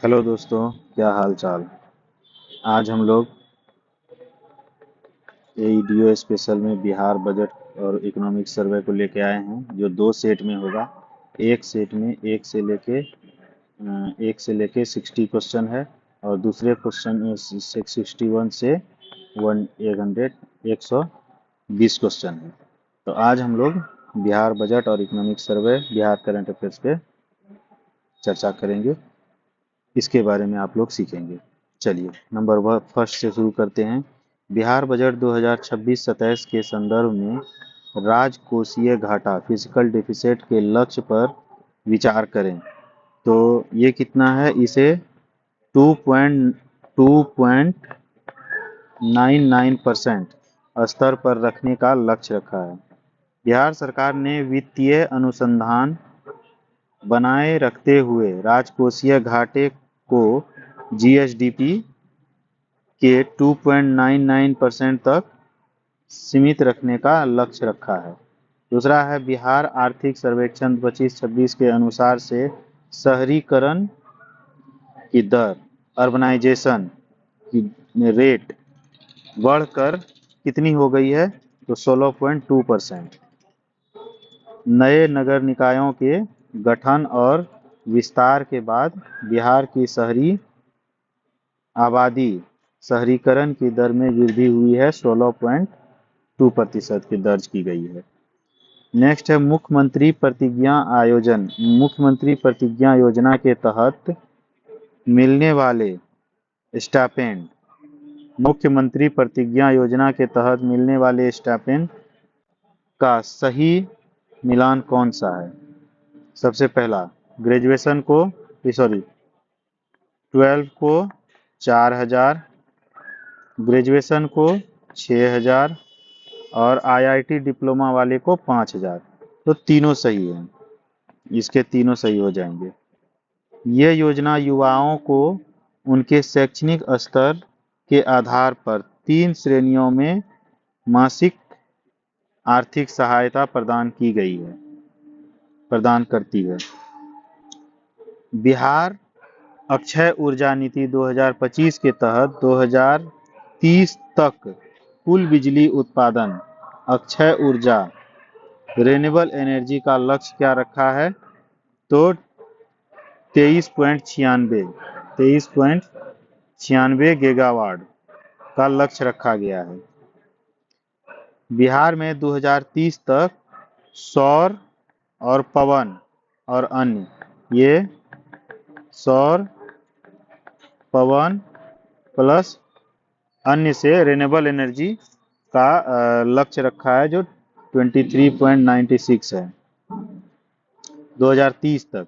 Hello दोस्तों, क्या हाल चाल। आज हम लोग एईडीओ स्पेशल में बिहार बजट और इकोनॉमिक सर्वे को लेके आए हैं, जो दो सेट में होगा। एक सेट में एक से लेके 60 क्वेश्चन है, और दूसरे क्वेश्चन 61 से 120 क्वेश्चन है। तो आज हम लोग बिहार बजट और economic survey, Bihar current affairs पे चर्चा करेंगे। इसके बारे में आप लोग सीखेंगे। चलिए नंबर वन फर्स्ट से शुरू करते हैं। बिहार बजट 2026-27 के संदर्भ में राजकोषीय घाटा फिजिकल डेफिसिट के लक्ष्य पर विचार करें। तो ये कितना है? इसे 2.99% स्तर पर रखने का लक्ष्य रखा है। बिहार सरकार ने वित्तीय अनुसंधान बनाए रखते हुए राजकोषीय घाटे को जीएसडीपी के 2.99% तक सीमित रखने का लक्ष्य रखा है। दूसरा है, बिहार आर्थिक सर्वेक्षण 25-26 के अनुसार से शहरीकरण की दर, अर्बनाइजेशन की रेट बढ़कर कितनी हो गई है? तो 16.2%। नए नगर निकायों के गठन और विस्तार के बाद बिहार की शहरी आबादी शहरीकरण की दर में वृद्धि हुई है, 16.2% की दर्ज की गई है। नेक्स्ट है, मुख्यमंत्री प्रतिज्ञा आयोजन। मुख्यमंत्री प्रतिज्ञा योजना के तहत मिलने वाले स्टाइपेंड, मुख्यमंत्री प्रतिज्ञा योजना के तहत मिलने वाले स्टाइपेंड का सही मिलान कौन सा है? सबसे पहला, ग्रेजुएशन को 12 को 4,000, ग्रेजुएशन को 6,000 और आईआईटी डिप्लोमा वाले को 5,000। तो तीनों सही हैं, इसके तीनों सही हो जाएंगे। ये योजना युवाओं को उनके शैक्षणिक स्तर के आधार पर 3 श्रेणियों में मासिक आर्थिक सहायता प्रदान करती है। बिहार अक्षय ऊर्जा नीति 2025 के तहत 2030 तक कुल बिजली उत्पादन अक्षय ऊर्जा रिन्यूएबल एनर्जी का लक्ष्य क्या रखा है? तो 23.96 गीगावाट का लक्ष्य रखा गया है। बिहार में 2030 तक सौर और पवन और अन्य, ये सौर पवन प्लस अन्य से रिन्यूएबल एनर्जी का लक्ष्य रखा है, जो 23.96 है। 2030 तक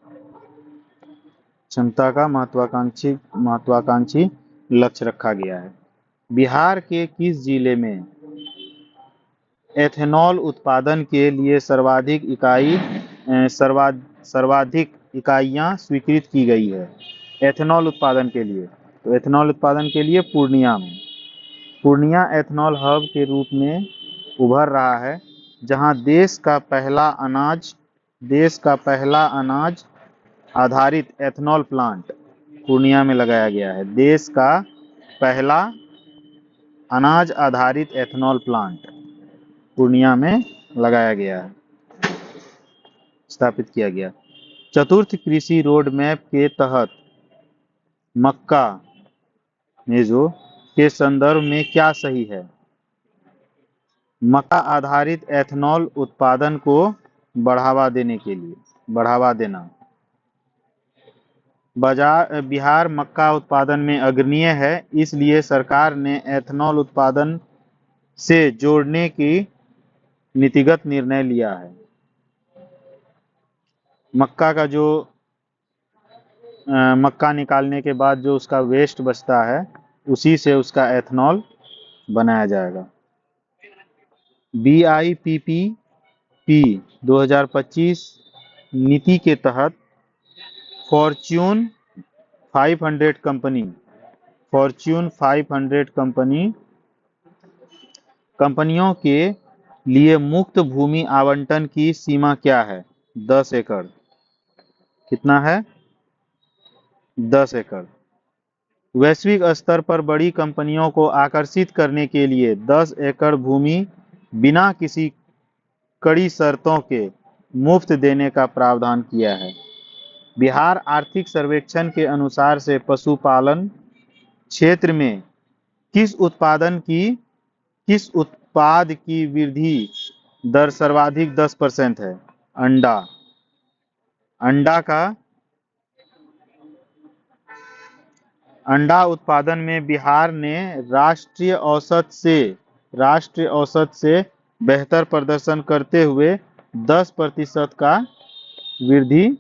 क्षमता का महत्वाकांक्षी लक्ष्य रखा गया है। बिहार के किस जिले में एथेनॉल उत्पादन के लिए सर्वाधिक इकाइयां स्वीकृत की गई है? एथेनॉल उत्पादन के लिए, तो एथेनॉल उत्पादन के लिए पूर्णिया में। पूर्णिया एथेनॉल हब के रूप में उभर रहा है, जहां देश का पहला अनाज आधारित एथेनॉल प्लांट पूर्णिया में लगाया गया है। देश का पहला अनाज आधारित एथेनॉल प्लांट पूर्णिया में लगाया गया है, स्थापित किया गया। चतुर्थ कृषि रोड मैप के तहत मक्का मेजो के संदर्भ में क्या सही है? मक्का आधारित एथेनॉल उत्पादन को बढ़ावा देना। बिहार मक्का उत्पादन में अग्रणीय है, इसलिए सरकार ने एथेनॉल उत्पादन से जोड़ने की नीतिगत निर्णय लिया है। मक्का का जो मक्का निकालने के बाद जो उसका वेस्ट बचता है, उसी से उसका एथेनॉल बनाया जाएगा। BIPPP 2025 नीति के तहत फॉर्च्यून 500 कंपनियों के लिए मुक्त भूमि आवंटन की सीमा क्या है? 10 एकड़। कितना है? 10 एकड़। वैश्विक स्तर पर बड़ी कंपनियों को आकर्षित करने के लिए 10 एकड़ भूमि बिना किसी कड़ी शर्तों के मुफ्त देने का प्रावधान किया है। बिहार आर्थिक सर्वेक्षण के अनुसार से पशुपालन क्षेत्र में किस उत्पाद की वृद्धि दर सर्वाधिक 10% है? अंडा। अंडा का अंडा उत्पादन में बिहार ने राष्ट्रीय औसत से बेहतर प्रदर्शन करते हुए 10% का वृद्धि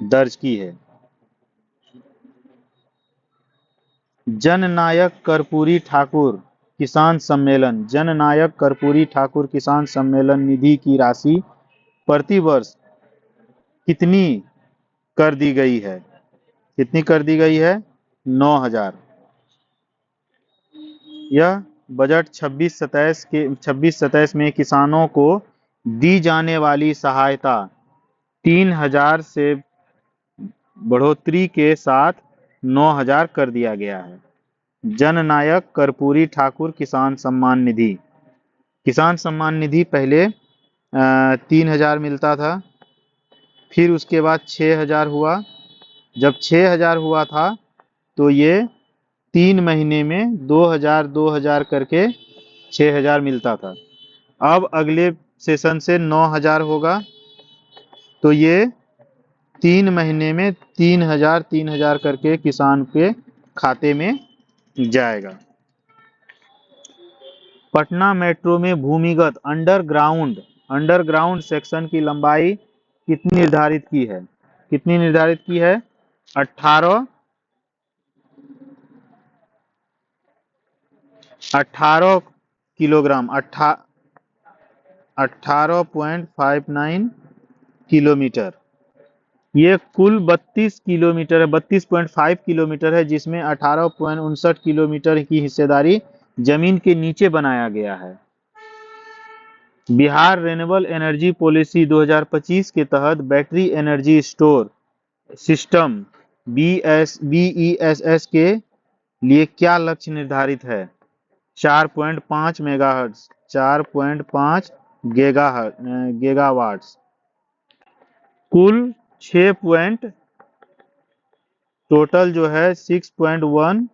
दर्ज की है। जननायक कर्पूरी ठाकुर किसान सम्मेलन निधि की राशि प्रति वर्ष कितनी कर दी गई है? कितनी कर दी गई है? 9,000। यह बजट 26-27 में किसानों को दी जाने वाली सहायता 3,000 से बढ़ोतरी के साथ 9,000 कर दिया गया है। जननायक कर्पूरी ठाकुर किसान सम्मान निधि। किसान सम्मान निधि पहले 3,000 मिलता था, फिर उसके बाद 6,000 हुआ। जब 6,000 हुआ था तो ये 3 महीने में 2,000 करके 6,000 मिलता था। अब अगले सेशन से 9,000 होगा, तो ये 3 महीने में 3,000 करके किसान के खाते में जाएगा। पटना मेट्रो में भूमिगत अंडरग्राउंड सेक्शन की लंबाई कितनी निर्धारित की है? कितनी निर्धारित की है? 18 किलोग्राम 18.59 किलोमीटर। ये कुल 32.5 किलोमीटर है, जिसमें 18.59 किलोमीटर की हिस्सेदारी जमीन के नीचे बनाया गया है। बिहार रिन्यूएबल एनर्जी पॉलिसी 2025 के तहत battery energy store system BESS के लिए क्या लक्ष्य निर्धारित है? 4.5 मेगाहर्ट्ज 4.5 गीगावाट्स। कुल 6 टोटल जो है 6.1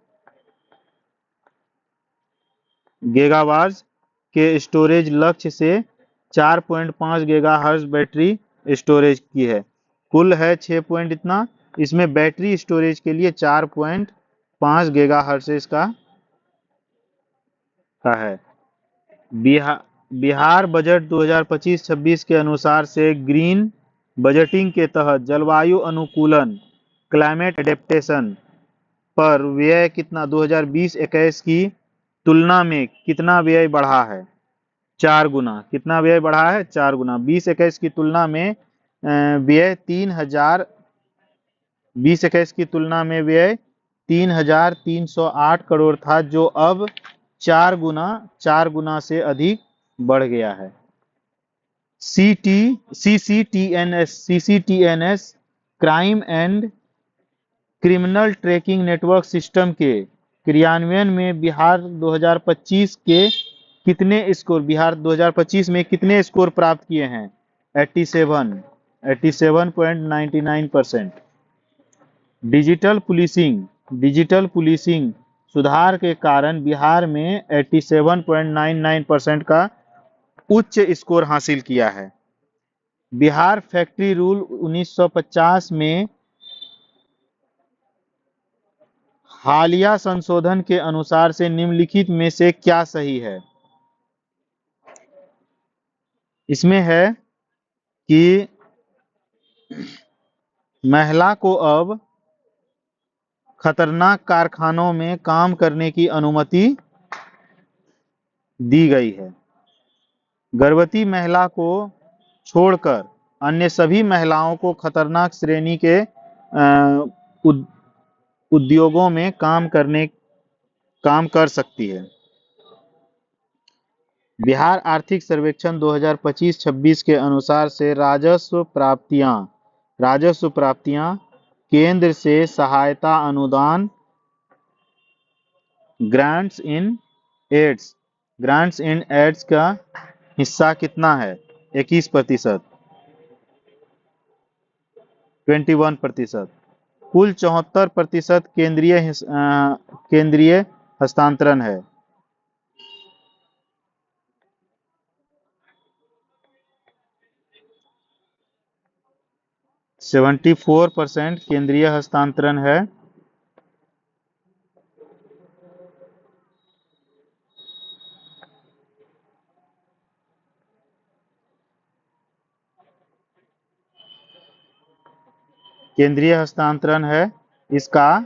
गीगावाट के स्टोरेज लक्ष्य से 4.5 गीगाहर्ट्ज बैटरी स्टोरेज की है। कुल है 6 पॉइंट इतना, इसमें बैटरी स्टोरेज के लिए 4.5 गीगाहर्ट्ज का है। बिहार बजट 2025-26 के अनुसार से ग्रीन बजटिंग के तहत जलवायु अनुकूलन क्लाइमेट एडेप्टेशन पर व्यय कितना 2020-21 की तुलना में कितना व्यय बढ़ा है? 4 गुना। कितना व्यय बढ़ा है? 4 गुना। 20-21 की तुलना में व्यय 3,308 करोड़ था, जो अब 4 गुना से अधिक बढ़ गया है। CCTNS crime and criminal tracking network system के क्रियान्वयन में बिहार 2025 में कितने स्कोर प्राप्त किए हैं? 87.99%। डिजिटल पुलिसिंग सुधार के कारण बिहार में 87.99% का उच्च स्कोर हासिल किया है। बिहार फैक्ट्री रूल 1950 में हालिया संशोधन के अनुसार से निम्नलिखित में से क्या सही है? इसमें है कि महिला को अब खतरनाक कारखानों में काम करने की अनुमति दी गई है। गर्भवती महिला को छोड़कर अन्य सभी महिलाओं को खतरनाक श्रेणी के उद्योगों में काम कर सकती है। बिहार आर्थिक सर्वेक्षण 2025-26 के अनुसार से राजस्व प्राप्तियां केंद्र से सहायता अनुदान ग्रांट्स इन एड्स का हिस्सा कितना है? 21%, 21%। कुल 74% केंद्रीय हस्तांतरण है। 74% केंद्रीय हस्तांतरण है। केंद्रीय हस्तांतरण है इसका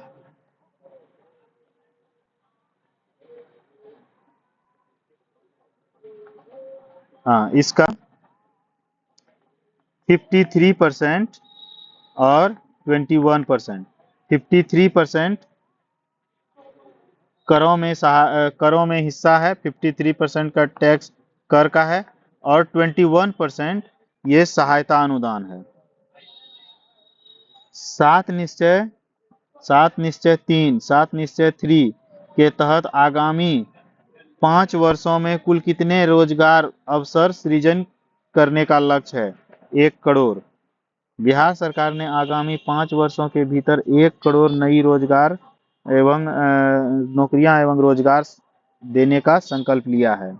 इसका 53% और 21%। 53% करों में हिस्सा है, 53% का टैक्स कर का है, और 21% ये सहायता अनुदान है। सात निश्चय 3 के तहत आगामी 5 वर्षों में कुल कितने रोजगार अवसर सृजन करने का लक्ष्य है? 1 करोड़। बिहार सरकार ने आगामी 5 वर्षों के भीतर 1 करोड़ नई रोजगार एवं नौकरियां एवं रोजगार देने का संकल्प लिया है।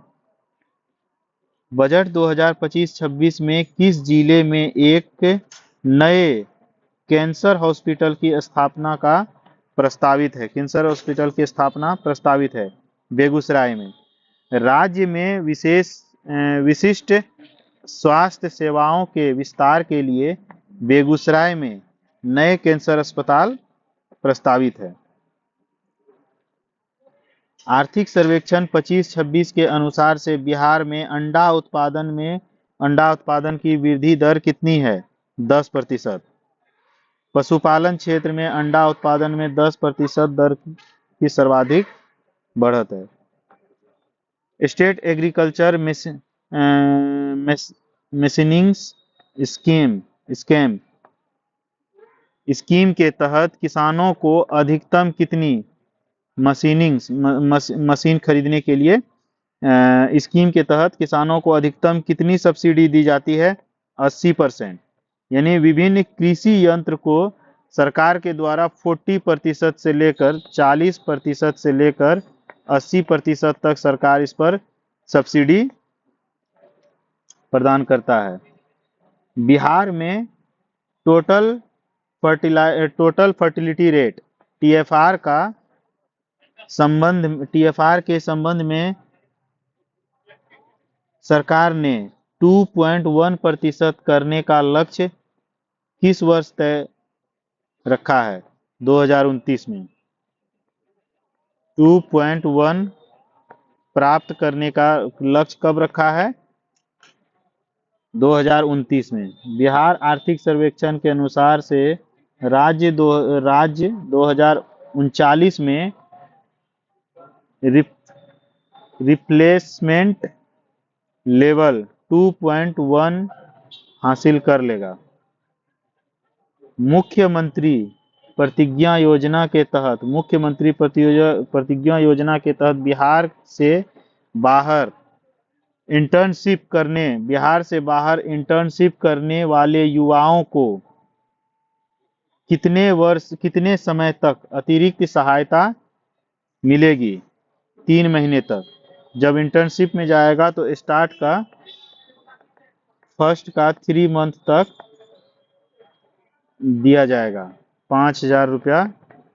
बजट 2025-26 में किस जिले में एक नए कैंसर हॉस्पिटल की स्थापना का प्रस्तावित है? कैंसर हॉस्पिटल की स्थापना प्रस्तावित है बेगूसराय में। राज्य में विशिष्ट स्वास्थ्य सेवाओं के विस्तार के लिए बेगूसराय में नए कैंसर अस्पताल प्रस्तावित है। आर्थिक सर्वेक्षण 25-26 के अनुसार से बिहार में अंडा उत्पादन की वृद्धि दर कितनी है? 10%। पशुपालन क्षेत्र में अंडा उत्पादन में 10% दर की सर्वाधिक बढ़त है। स्टेट एग्रीकल्चर मशीनिंग स्कीम के तहत किसानों को अधिकतम कितनी मशीन खरीदने के लिए स्कीम के तहत किसानों को अधिकतम कितनी सब्सिडी दी जाती है? 80%। यानी विभिन्न कृषि यंत्र को सरकार के द्वारा 40% से लेकर 40% से लेकर 80% तक सरकार इस पर सब्सिडी प्रदान करता है। बिहार में टोटल फर्टिलिटी रेट TFR के संबंध में सरकार ने 2.1% करने का लक्ष्य किस वर्ष तय रखा है? 2029 में 2.1 प्राप्त करने का लक्ष्य कब रखा है? 2029 में। बिहार आर्थिक सर्वेक्षण के अनुसार से राज्य 2039 में रिप्लेसमेंट लेवल 2.1 हासिल कर लेगा। मुख्यमंत्री प्रतिज्ञा योजना के तहत बिहार से बाहर इंटर्नशिप करने वाले युवाओं को कितने समय तक अतिरिक्त सहायता मिलेगी? 3 महीने तक। जब इंटर्नशिप में जाएगा तो फर्स्ट का 3 मंथ तक दिया जाएगा। 5,000 रुपया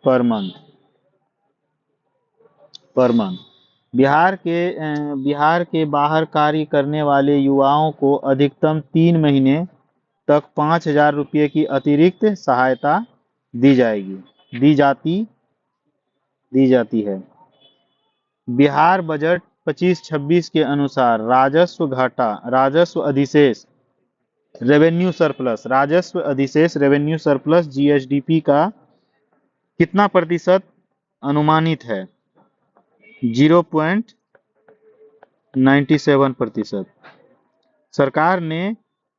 पर मंथ। बिहार के बाहर कार्य करने वाले युवाओं को अधिकतम 3 महीने तक 5,000 रुपये की अतिरिक्त सहायता दी जाती है। बिहार बजट 25-26 के अनुसार राजस्व अधिशेष रेवेन्यू सरप्लस GSDP का कितना प्रतिशत अनुमानित है? 0.97%। सरकार ने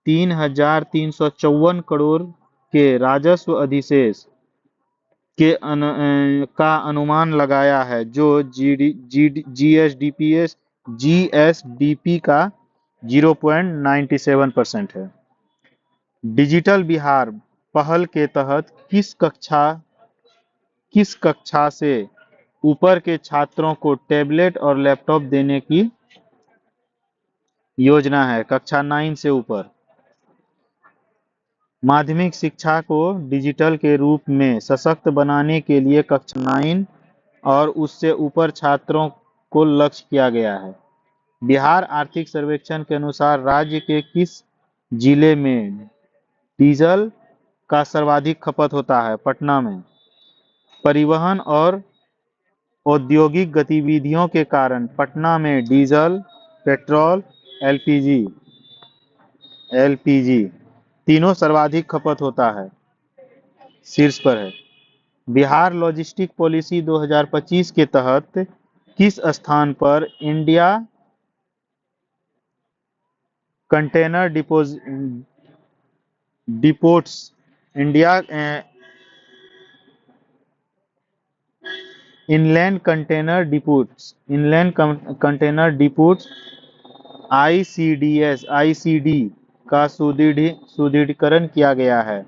3,354 करोड़ के राजस्व अधिशेष का अनुमान लगाया है, जो जीएसडीपी का 0.97% है। डिजिटल बिहार पहल के तहत किस कक्षा से ऊपर के छात्रों को टैबलेट और लैपटॉप देने की योजना है? कक्षा 9 से ऊपर। माध्यमिक शिक्षा को डिजिटल के रूप में सशक्त बनाने के लिए कक्षा 9 और उससे ऊपर छात्रों को लक्ष्य किया गया है। बिहार आर्थिक सर्वेक्षण के अनुसार राज्य के किस जिले में डीजल का सर्वाधिक खपत होता है? पटना में। परिवहन और औद्योगिक गतिविधियों के कारण पटना में डीजल, पेट्रोल, एलपीजी तीनों सर्वाधिक खपत होता है, शीर्ष पर है। बिहार लॉजिस्टिक पॉलिसी 2025 के तहत किस स्थान पर India container depots inland container depots ICD का सुदृढ़ीकरण किया गया है?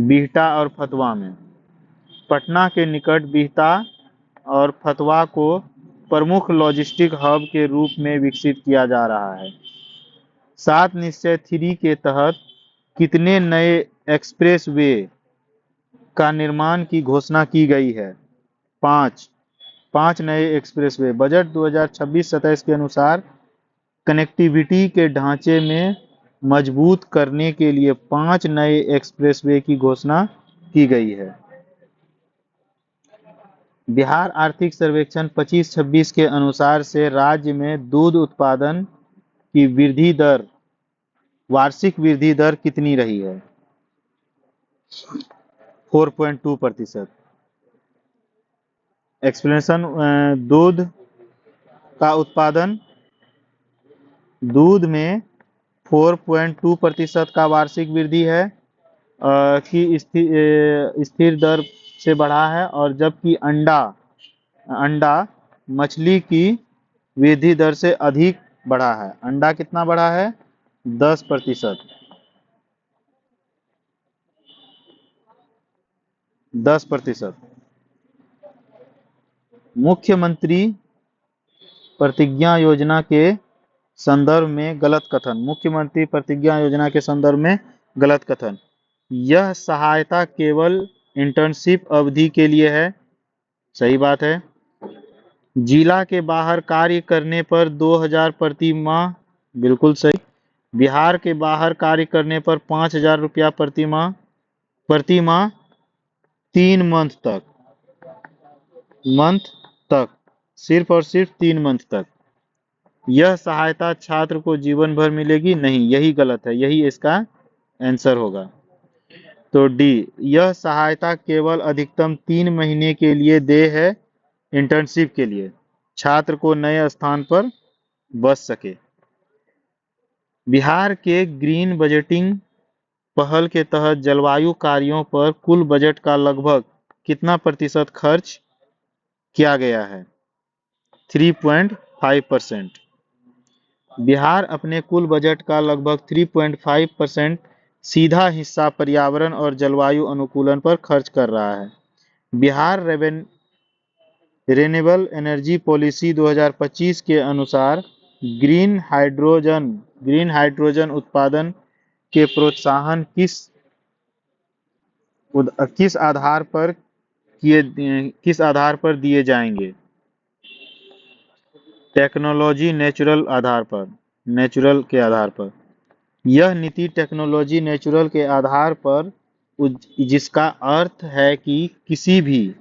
बिहटा और फतवा में। पटना के निकट बिहटा और फतवा को प्रमुख लॉजिस्टिक हब के रूप में विकसित किया जा रहा है। 7 निश्चय 3 के तहत कितने नए एक्सप्रेसवे का निर्माण की घोषणा की गई है? 5 नए एक्सप्रेसवे। बजट 2026-27 के अनुसार कनेक्टिविटी के ढांचे में मजबूत करने के लिए 5 नए एक्सप्रेसवे की घोषणा की गई है। बिहार आर्थिक सर्वेक्षण 25-26 के अनुसार से राज्य में दूध उत्पादन की वार्षिक वृद्धि दर कितनी रही है? 4.2%। एक्सप्लेनेशन। दूध में 4.2% का वार्षिक वृद्धि है की स्थिर दर से बढ़ा है, और जबकि अंडा मछली की वृद्धि दर से अधिक बढ़ा है। अंडा कितना बढ़ा है? 10%। 10%। मुख्यमंत्री प्रतिज्ञा योजना के संदर्भ में गलत कथन। मुख्यमंत्री प्रतिज्ञा योजना के संदर्भ में गलत कथन। यह सहायता केवल इंटर्नशिप अवधि के लिए है। सही बात है। जिला के बाहर कार्य करने पर 2000 प्रति माह। बिल्कुल सही। बिहार के बाहर कार्य करने पर 5000 रुपया प्रति माह 3 मंथ तक, सिर्फ और सिर्फ 3 मंथ तक। यह सहायता छात्र को जीवन भर मिलेगी? नहीं, यही गलत है, यही इसका आंसर होगा। तो डी, यह सहायता केवल अधिकतम 3 महीने के लिए देय है, इंटर्नशिप के लिए, छात्र को नए स्थान पर बस सके। बिहार के ग्रीन बजटिंग पहल के तहत जलवायु कार्यों पर कुल बजट का लगभग कितना प्रतिशत खर्च किया गया है? 3.5%। बिहार अपने कुल बजट का लगभग 3.5% सीधा हिस्सा पर्यावरण और जलवायु अनुकूलन पर खर्च कर रहा है। बिहार रिन्यूएबल एनर्जी पॉलिसी 2025 के अनुसार ग्रीन हाइड्रोजन उत्पादन के प्रोत्साहन किस आधार पर दिए जाएंगे? टेक्नोलॉजी नेचुरल के आधार पर। यह नीति टेक्नोलॉजी नेचुरल के आधार पर, जिसका अर्थ है कि किसी भी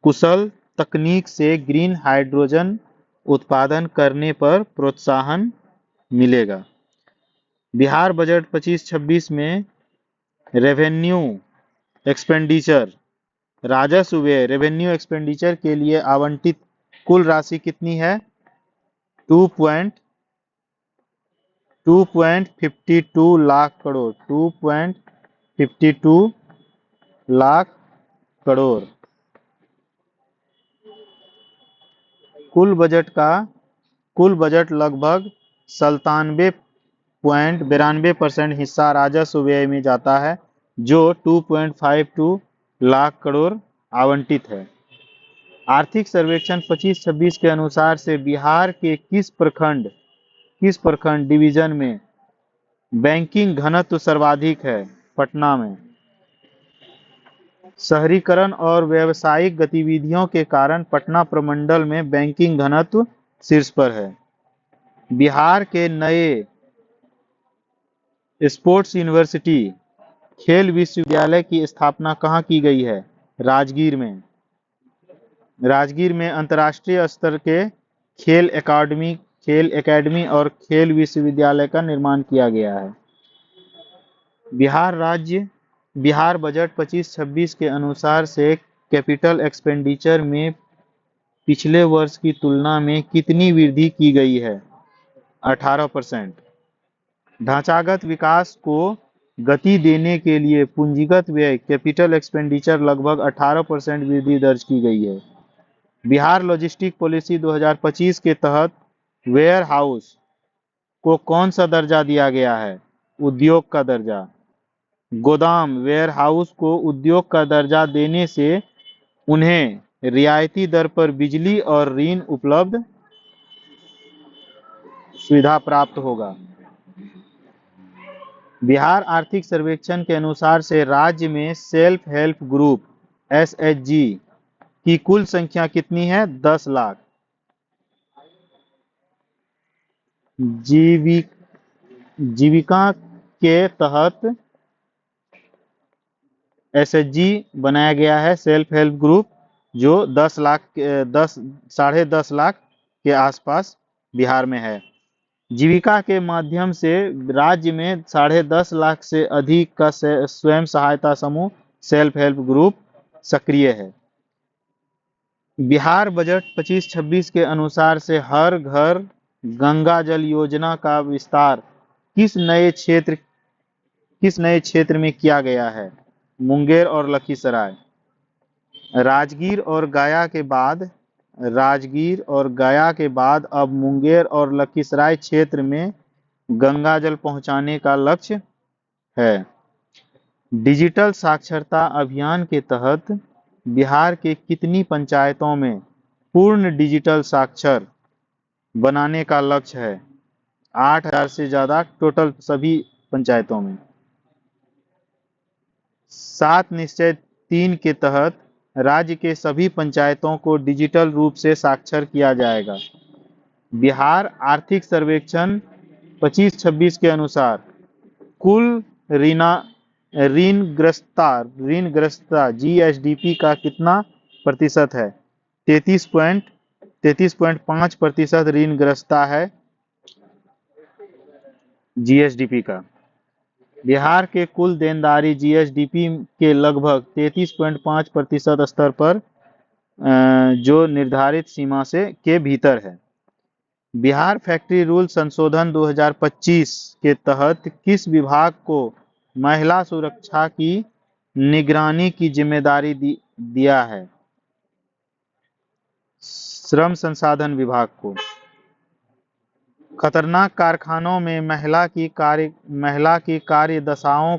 कुशल तकनीक से ग्रीन हाइड्रोजन उत्पादन करने पर प्रोत्साहन मिलेगा। बिहार बजट 25-26 में रेवेन्यू एक्सपेंडिचर रेवेन्यू एक्सपेंडिचर के लिए आवंटित कुल राशि कितनी है? 2.52 लाख करोड़। 2.52 लाख करोड़। कुल बजट लगभग 97.92% हिस्सा राजस्व व्यय में जाता है, जो 2.52 लाख करोड़ आवंटित है। आर्थिक सर्वेक्षण 25-26 के अनुसार से बिहार के किस प्रखंड डिवीजन में बैंकिंग घनत्व सर्वाधिक है? पटना में। शहरीकरण और व्यावसायिक गतिविधियों के कारण पटना प्रमंडल में बैंकिंग घनत्व शीर्ष पर है। बिहार के नए स्पोर्ट्स यूनिवर्सिटी खेल विश्वविद्यालय की स्थापना कहाँ की गई है? राजगीर में। राजगीर में अंतर्राष्ट्रीय स्तर के खेल एकेडमी और खेल विश्वविद्यालय का निर्माण किया गया है। बिहार बजट 25-26 के अनुसार से कैपिटल एक्सपेंडिचर में पिछले वर्ष की तुलना में कितनी वृद्धि की गई है? 18%। ढांचागत विकास को गति देने के लिए पूंजीगत व्यय कैपिटल एक्सपेंडिचर लगभग 18% वृद्धि दर्ज की गई है। बिहार लॉजिस्टिक पॉलिसी 2025 के तहत वेयर हाउस को कौन सा दर्जा दिया गया है? उद्योग का दर्जा। गोदाम वेयर हाउस को उद्योग का दर्जा देने से उन्हें रियायती दर पर बिजली और ऋण उपलब्ध सुविधा प्राप्त होगा। बिहार आर्थिक सर्वेक्षण के अनुसार से राज्य में सेल्फ हेल्प ग्रुप एसएचजी की कुल संख्या कितनी है? 10 लाख। जीविका के तहत एसएचजी बनाया गया है सेल्फ हेल्प ग्रुप, जो 10.5 लाख के आसपास बिहार में है। जीविका के माध्यम से राज्य में 10.5 लाख से अधिक का स्वयं सहायता समूह सेल्फ हेल्प ग्रुप सक्रिय है। बिहार बजट 25-26 के अनुसार से हर घर गंगा जल योजना का विस्तार किस नए क्षेत्र में किया गया है? मुंगेर और लखीसराय। राजगीर और गया के बाद अब मुंगेर और लखीसराय क्षेत्र में गंगा जल पहुंचाने का लक्ष्य है। डिजिटल साक्षरता अभियान के तहत बिहार के कितनी पंचायतों में पूर्ण डिजिटल साक्षर बनाने का लक्ष्य है? 8,000 से ज्यादा टोटल सभी पंचायतों में। 7 निश्चय 3 के तहत राज्य के सभी पंचायतों को डिजिटल रूप से साक्षर किया जाएगा। बिहार आर्थिक सर्वेक्षण 25-26 के अनुसार कुल ऋणग्रस्तता जीएसडीपी का कितना प्रतिशत है? 33.5% ऋणग्रस्तता है जीएसडीपी का। बिहार के कुल देनदारी जीएसडीपी के लगभग 33.5% स्तर पर, जो निर्धारित सीमा के भीतर है। बिहार फैक्ट्री रूल संशोधन 2025 के तहत किस विभाग को महिला सुरक्षा की निगरानी की जिम्मेदारी दिया है? श्रम संसाधन विभाग को। खतरनाक कारखानों में महिला की कार्य दशाओं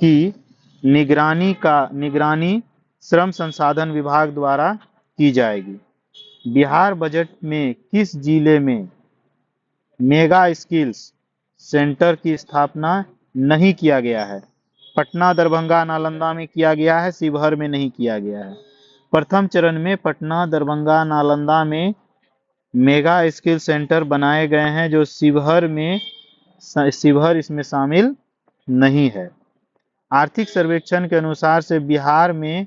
की निगरानी श्रम संसाधन विभाग द्वारा की जाएगी। बिहार बजट में किस जिले में मेगा स्किल्स सेंटर की स्थापना नहीं किया गया है? पटना, दरभंगा, नालंदा में किया गया है, शिवहर में नहीं किया गया है। प्रथम चरण में पटना, दरभंगा, नालंदा में मेगा स्किल सेंटर बनाए गए हैं, जो शिवहर इसमें शामिल नहीं है। आर्थिक सर्वेक्षण के अनुसार से बिहार में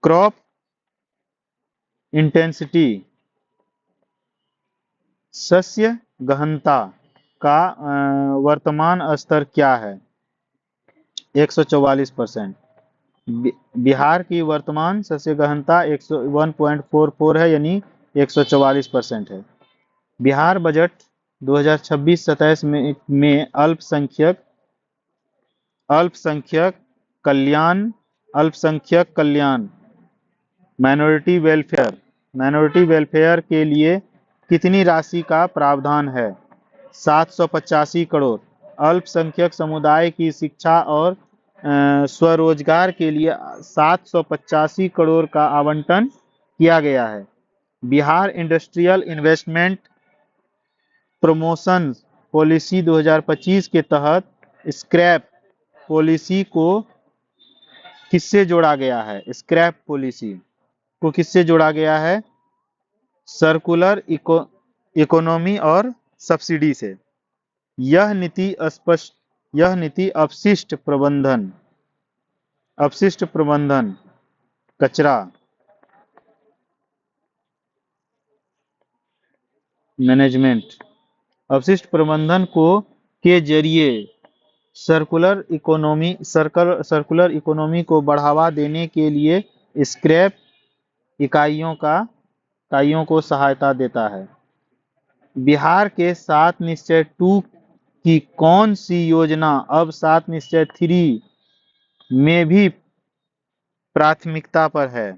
क्रॉप इंटेंसिटी शस्य गहनता का वर्तमान स्तर क्या है? 144%। बिहार की वर्तमान शस्य गहनता 101.44 है, यानी 144% है। बिहार बजट 2026-27 में अल्पसंख्यक कल्याण अल्पसंख्यक कल्याण, माइनॉरिटी वेलफेयर के लिए कितनी राशि का प्रावधान है? 785 करोड़। अल्पसंख्यक समुदाय की शिक्षा और स्वरोजगार के लिए 785 करोड़ का आवंटन किया गया है। Bihar industrial investment promotion policy 2025 के तहत स्क्रैप पॉलिसी को किससे जोड़ा गया है? स्क्रैप पॉलिसी को किससे जोड़ा गया है? सर्कुलर इकोनॉमी और सब्सिडी से। यह नीति अपशिष्ट प्रबंधन, कचरा मैनेजमेंट, अपशिष्ट प्रबंधन के जरिए सर्कुलर इकोनॉमी को बढ़ावा देने के लिए स्क्रैप इकाइयों को सहायता देता है। बिहार के 7 निश्चय 2 की कौन सी योजना अब 7 निश्चय 3 में भी प्राथमिकता पर है?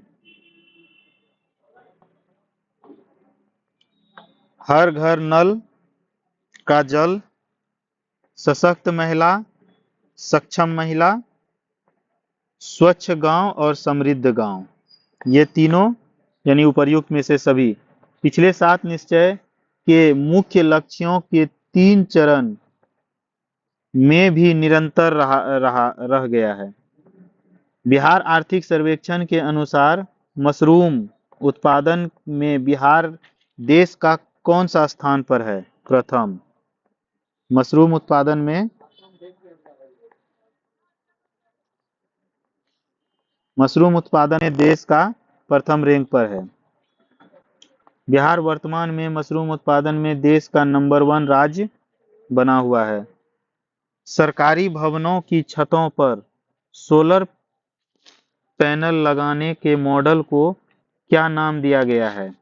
हर घर नल का जल, सशक्त महिला, सक्षम महिला, स्वच्छ गांव और समृद्ध गांव। ये तीनों यानी उपर्युक्त में से सभी पिछले 7 निश्चय के मुख्य लक्ष्यों के 3 चरण में भी निरंतर रह गया है। बिहार आर्थिक सर्वेक्षण के अनुसार मशरूम उत्पादन में बिहार देश का कौन सा स्थान पर है? प्रथम। मशरूम उत्पादन में देश का प्रथम रैंक पर है। बिहार वर्तमान में मशरूम उत्पादन में देश का नंबर 1 राज्य बना हुआ है। सरकारी भवनों की छतों पर सोलर पैनल लगाने के मॉडल को क्या नाम दिया गया है?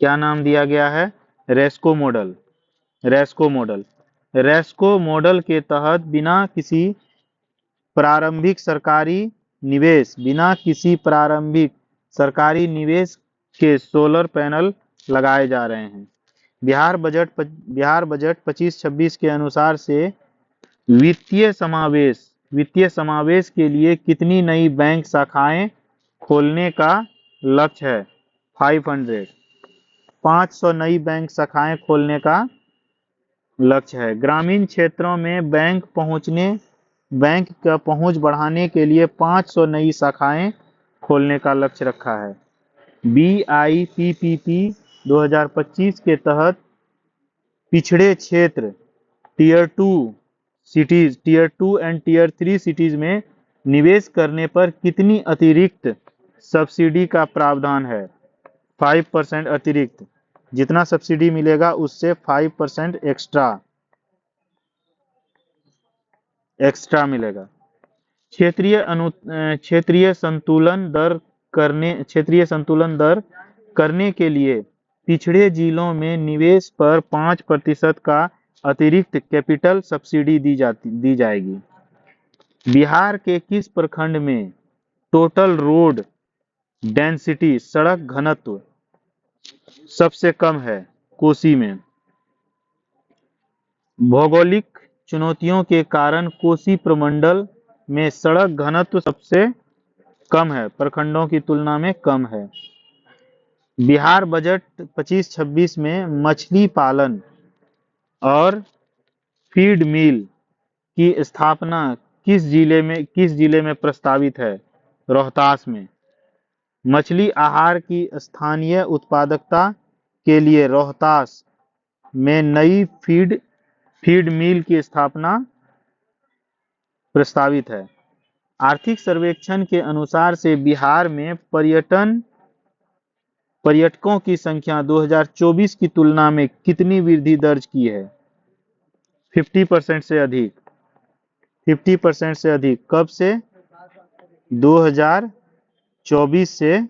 क्या नाम दिया गया है? रेस्को मॉडल। रेस्को मॉडल के तहत बिना किसी प्रारंभिक सरकारी निवेश के सोलर पैनल लगाए जा रहे हैं। बिहार बजट 25-26 के अनुसार से वित्तीय समावेश के लिए कितनी नई बैंक शाखाएं खोलने का लक्ष्य है? 500 नई बैंक शाखाएं खोलने का लक्ष्य है। ग्रामीण क्षेत्रों में बैंक का पहुंच बढ़ाने के लिए 500 नई शाखाएं खोलने का लक्ष्य रखा है। BIPPP 2025 के तहत पिछड़े क्षेत्र टियर 2 एंड टियर 3 सिटीज में निवेश करने पर कितनी अतिरिक्त सब्सिडी का प्रावधान है? 5% अतिरिक्त। जितना सब्सिडी मिलेगा उससे 5% एक्स्ट्रा मिलेगा। क्षेत्रीय संतुलन दर करने के लिए पिछड़े जिलों में निवेश पर 5% का अतिरिक्त कैपिटल सब्सिडी दी जाएगी। बिहार के किस प्रखंड में टोटल रोड डेंसिटी सड़क घनत्व सबसे कम है? कोसी में। भौगोलिक चुनौतियों के कारण कोसी प्रमंडल में सड़क घनत्व सबसे कम है, प्रखंडों की तुलना में कम है। बिहार बजट 25-26 में मछली पालन और फीड मिल की स्थापना किस जिले में प्रस्तावित है? रोहतास में। मछली आहार की स्थानीय उत्पादकता के लिए रोहतास में नई फीड मिल की स्थापना प्रस्तावित है। आर्थिक सर्वेक्षण के अनुसार से बिहार में पर्यटकों की संख्या 2024 की तुलना में कितनी वृद्धि दर्ज की है? 50% से अधिक। 50% से अधिक। कब से? 2024 से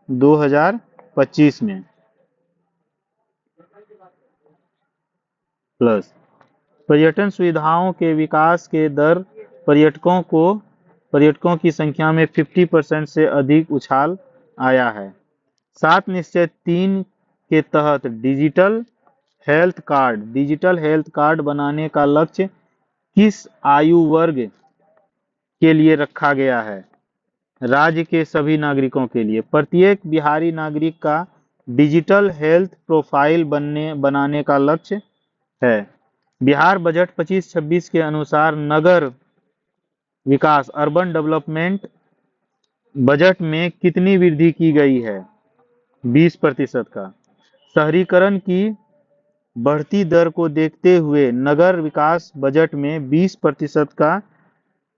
2025 में। प्लस पर्यटन सुविधाओं के विकास के दर पर्यटकों को पर्यटकों की संख्या में 50% से अधिक उछाल आया है। 7 निश्चय 3 के तहत डिजिटल हेल्थ कार्ड बनाने का लक्ष्य किस आयु वर्ग के लिए रखा गया है? राज्य के सभी नागरिकों के लिए। प्रत्येक बिहारी नागरिक का डिजिटल हेल्थ प्रोफाइल बनाने का लक्ष्य है। बिहार बजट 25-26 के अनुसार नगर विकास अर्बन डेवलपमेंट बजट में कितनी वृद्धि की गई है? 20% का। शहरीकरण की बढ़ती दर को देखते हुए नगर विकास बजट में 20% का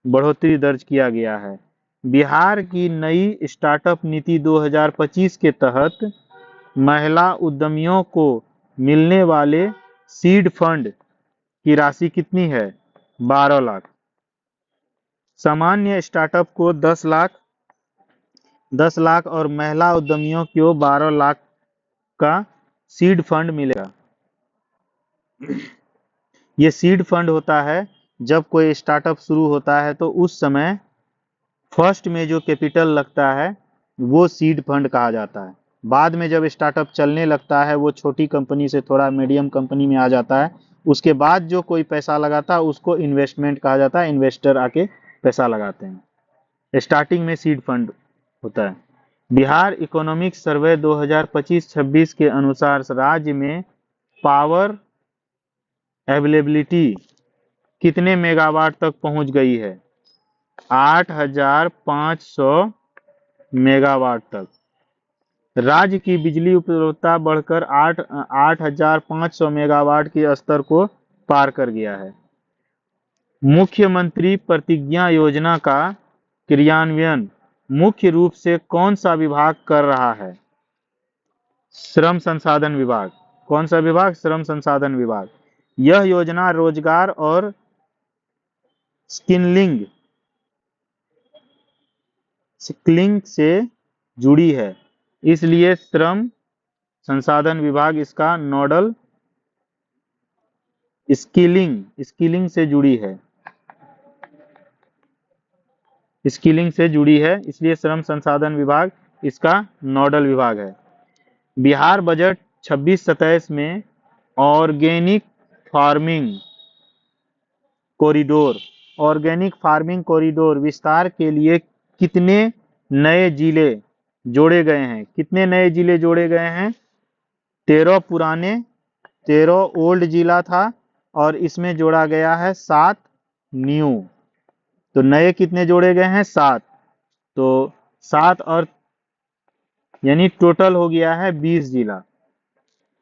बढ़ोतरी दर्ज किया गया है। बिहार की नई स्टार्टअप नीति 2025 के तहत महिला उद्यमियों को मिलने वाले सीड फंड की राशि कितनी है? 12 लाख। सामान्य स्टार्टअप को 10 लाख और महिला उद्यमियों को 12 लाख का सीड फंड मिलेगा। ये सीड फंड होता है जब कोई स्टार्टअप शुरू होता है तो उस समय फर्स्ट में जो कैपिटल लगता है वो सीड फंड कहा जाता है। बाद में जब स्टार्टअप चलने लगता है, वो छोटी कंपनी से थोड़ा मीडियम कंपनी में आ जाता है, उसके बाद जो कोई पैसा लगाता है उसको इन्वेस्टमेंट कहा जाता है। इन्वेस्टर आके पैसा लगाते हैं। स्टार्टिंग में सीड फंड होता है। बिहार इकोनॉमिक सर्वे 2025-26 के अनुसार राज्य में पावर अवेलेबिलिटी कितने मेगावाट तक पहुंच गई है? 8,500 मेगावाट तक। राज्य की बिजली उपलब्धता बढ़कर 8,500 मेगावाट के स्तर को पार कर गया है। मुख्यमंत्री प्रतिज्ञा योजना का क्रियान्वयन मुख्य रूप से कौन सा विभाग कर रहा है? श्रम संसाधन विभाग। कौन सा विभाग? श्रम संसाधन विभाग। यह योजना रोजगार और स्किलिंग से जुड़ी है, इसलिए श्रम संसाधन विभाग इसका नोडल स्किलिंग से जुड़ी है। इसलिए श्रम संसाधन विभाग इसका नोडल विभाग है। बिहार बजट 26-27 में ऑर्गेनिक फार्मिंग कॉरिडोर विस्तार के लिए कितने नए जिले जोड़े गए हैं? कितने नए जिले जोड़े गए हैं? 13 ओल्ड जिला था और इसमें जोड़ा गया है 7 न्यू। तो नए कितने जोड़े गए हैं? 7। तो 7 और यानी टोटल हो गया है 20 जिला।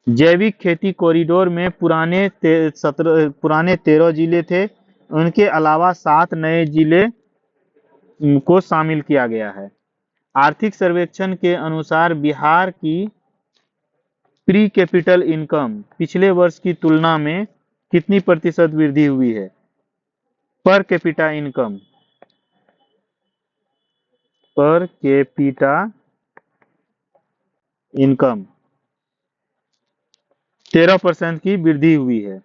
जैविक खेती कॉरिडोर में पुराने 13 जिले थे, उनके अलावा 7 नए जिले को शामिल किया गया है। आर्थिक सर्वेक्षण के अनुसार बिहार की प्री कैपिटल इनकम पिछले वर्ष की तुलना में कितनी प्रतिशत वृद्धि हुई है? पर कैपिटा इनकम 13% की वृद्धि हुई है।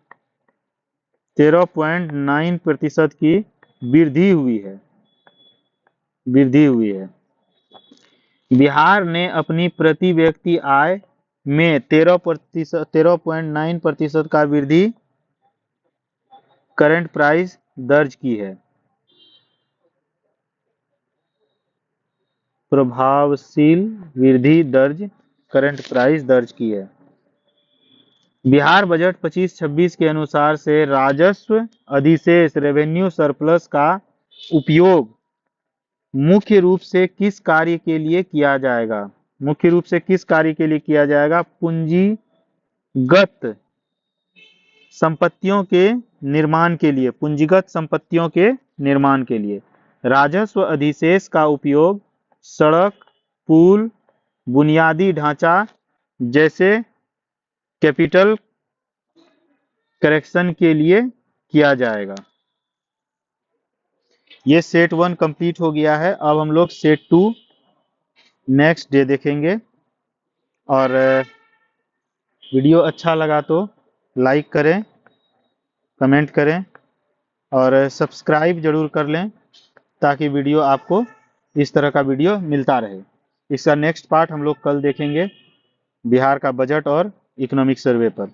13.9% की वृद्धि हुई है। बिहार ने अपनी प्रति व्यक्ति आय में 13.9% का वृद्धि करंट प्राइस दर्ज की है। प्रभावशील वृद्धि दर्ज करंट प्राइस दर्ज की है। बिहार बजट 25-26 के अनुसार से राजस्व अधिशेष रेवेन्यू सरप्लस का उपयोग मुख्य रूप से किस कार्य के लिए किया जाएगा? पूंजीगत संपत्तियों के निर्माण के लिए। राजस्व अधिशेष का उपयोग सड़क, पुल, बुनियादी ढांचा जैसे कैपिटल करेक्शन के लिए किया जाएगा। ये सेट 1 कंप्लीट हो गया है। अब हम लोग सेट 2 नेक्स्ट डे देखेंगे। और वीडियो अच्छा लगा तो लाइक करें, कमेंट करें और सब्सक्राइब जरूर कर लें ताकि वीडियो आपको इस तरह का वीडियो मिलता रहे। इसका नेक्स्ट पार्ट हम लोग कल देखेंगे, बिहार का बजट और इकोनॉमिक सर्वे पर।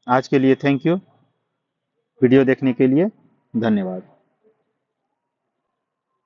आज के लिए थैंक यू। वीडियो देखने के लिए धन्यवाद।